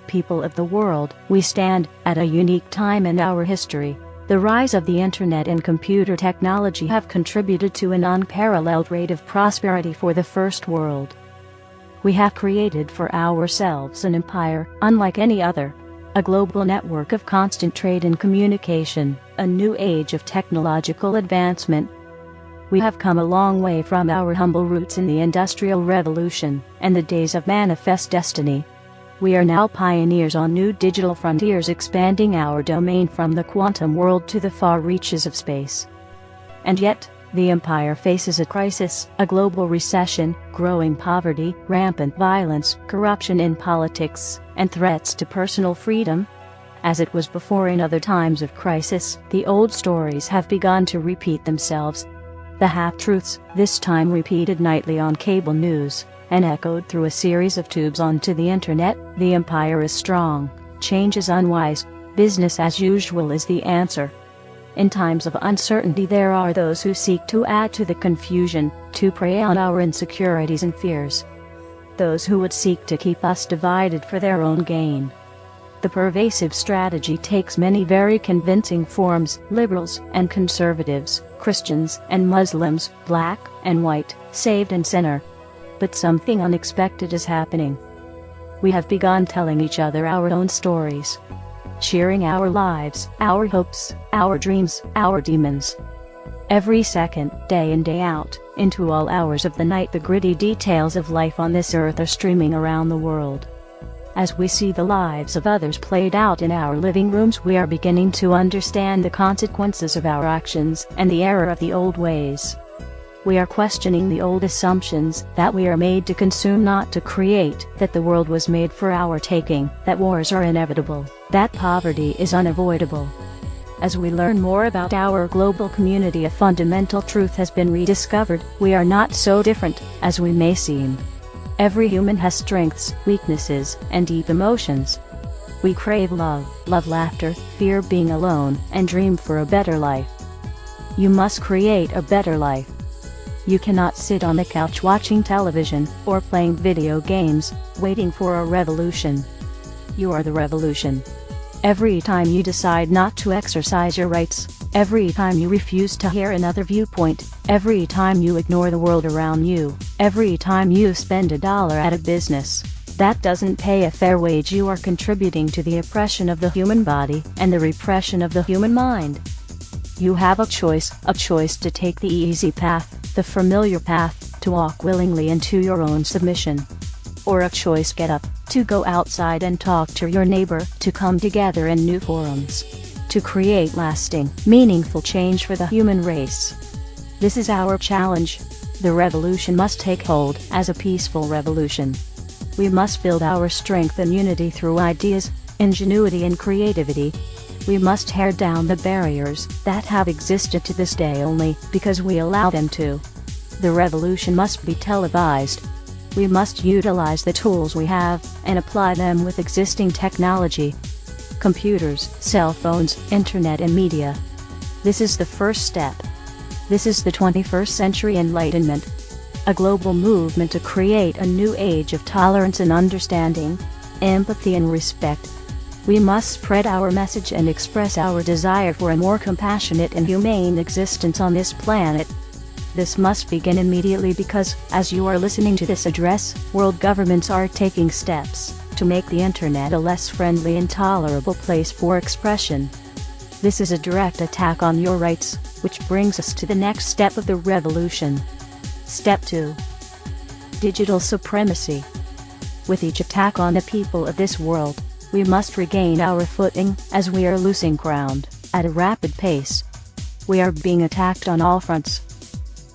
people of the world, we stand at a unique time in our history. The rise of the internet and computer technology have contributed to an unparalleled rate of prosperity for the first world. We have created for ourselves an empire unlike any other, a global network of constant trade and communication, a new age of technological advancement. We have come a long way from our humble roots in the Industrial Revolution and the days of manifest destiny. We are now pioneers on new digital frontiers, expanding our domain from the quantum world to the far reaches of space. And yet, the empire faces a crisis, a global recession, growing poverty, rampant violence, corruption in politics, and threats to personal freedom. As it was before in other times of crisis, the old stories have begun to repeat themselves. The half-truths, this time repeated nightly on cable news, and echoed through a series of tubes onto the internet. The empire is strong, change is unwise, business as usual is the answer. In times of uncertainty there are those who seek to add to the confusion, to prey on our insecurities and fears. Those who would seek to keep us divided for their own gain. The pervasive strategy takes many very convincing forms: liberals and conservatives, Christians and Muslims, black and white, saved and sinner. But something unexpected is happening. We have begun telling each other our own stories, sharing our lives, our hopes, our dreams, our demons. Every second, day in day out, into all hours of the night, the gritty details of life on this earth are streaming around the world. As we see the lives of others played out in our living rooms, we are beginning to understand the consequences of our actions and the error of the old ways. We are questioning the old assumptions that we are made to consume, not to create, that the world was made for our taking, that wars are inevitable, that poverty is unavoidable. As we learn more about our global community, a fundamental truth has been rediscovered: we are not so different as we may seem. Every human has strengths, weaknesses, and deep emotions. We crave love, laughter, fear being alone, and dream for a better life. You must create a better life. You cannot sit on the couch watching television, or playing video games, waiting for a revolution. You are the revolution. Every time you decide not to exercise your rights, every time you refuse to hear another viewpoint, every time you ignore the world around you, every time you spend $1 at a business that doesn't pay a fair wage, you are contributing to the oppression of the human body and the repression of the human mind. You have a choice to take the easy path, the familiar path, to walk willingly into your own submission. Or a choice: get up, to go outside and talk to your neighbor, to come together in new forums, to create lasting, meaningful change for the human race. This is our challenge. The revolution must take hold as a peaceful revolution. We must build our strength and unity through ideas, ingenuity and creativity. We must tear down the barriers that have existed to this day only because we allow them to. The revolution must be televised. We must utilize the tools we have and apply them with existing technology. Computers, cell phones, internet and media. This is the first step. This is the 21st century enlightenment. A global movement to create a new age of tolerance and understanding, empathy and respect. We must spread our message and express our desire for a more compassionate and humane existence on this planet. This must begin immediately because, as you are listening to this address, world governments are taking steps to make the internet a less friendly and tolerable place for expression. This is a direct attack on your rights, which brings us to the next step of the revolution. Step 2. Digital supremacy. With each attack on the people of this world, we must regain our footing, as we are losing ground at a rapid pace. We are being attacked on all fronts.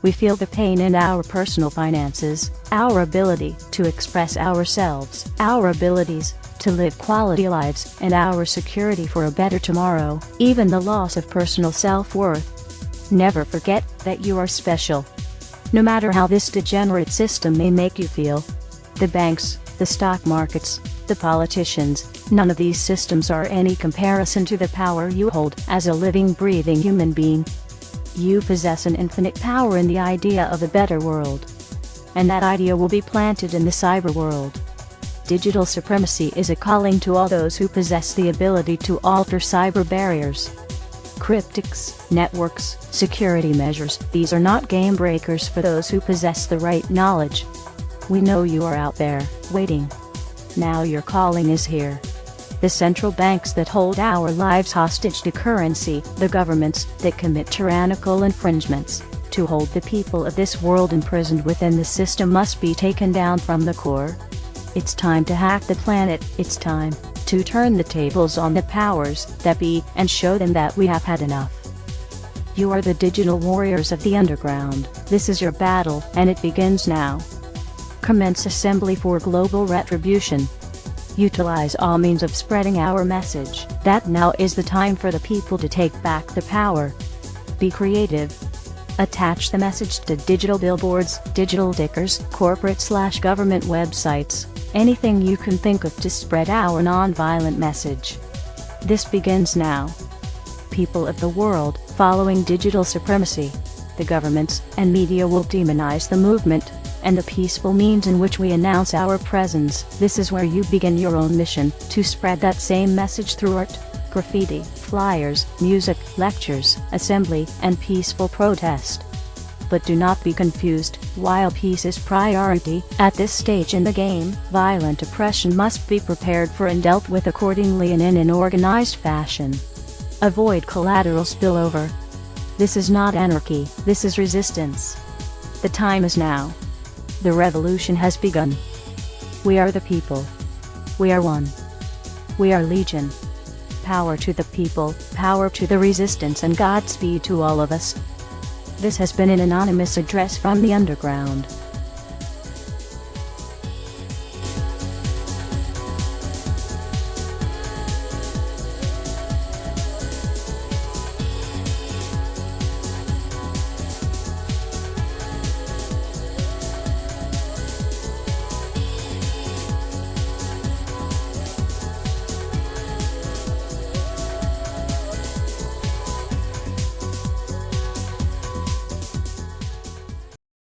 We feel the pain in our personal finances, our ability to express ourselves, our abilities to live quality lives, and our security for a better tomorrow, even the loss of personal self-worth. Never forget that you are special. No matter how this degenerate system may make you feel. The banks, the stock markets, the politicians, none of these systems are any comparison to the power you hold as a living, breathing human being. You possess an infinite power in the idea of a better world. And that idea will be planted in the cyber world. Digital supremacy is a calling to all those who possess the ability to alter cyber barriers. Cryptics, networks, security measures, these are not game breakers for those who possess the right knowledge. We know you are out there, waiting. Now your calling is here. The central banks that hold our lives hostage to currency, the governments that commit tyrannical infringements to hold the people of this world imprisoned within the system must be taken down from the core. It's time to hack the planet, it's time to turn the tables on the powers that be and show them that we have had enough. You are the digital warriors of the underground, this is your battle, and it begins now. Commence assembly for global retribution. Utilize all means of spreading our message, that now is the time for the people to take back the power. Be creative. Attach the message to digital billboards, digital stickers, corporate/government websites, anything you can think of to spread our non-violent message. This begins now. People of the world, following digital supremacy, the governments and media will demonize the movement and the peaceful means in which we announce our presence. This is where you begin your own mission, to spread that same message through art, graffiti, flyers, music, lectures, assembly, and peaceful protest. But do not be confused, while peace is priority, at this stage in the game, violent oppression must be prepared for and dealt with accordingly and in an organized fashion. Avoid collateral spillover. This is not anarchy, this is resistance. The time is now. The revolution has begun. We are the people. We are one. We are legion. Power to the people, power to the resistance, and Godspeed to all of us. This has been an anonymous address from the underground.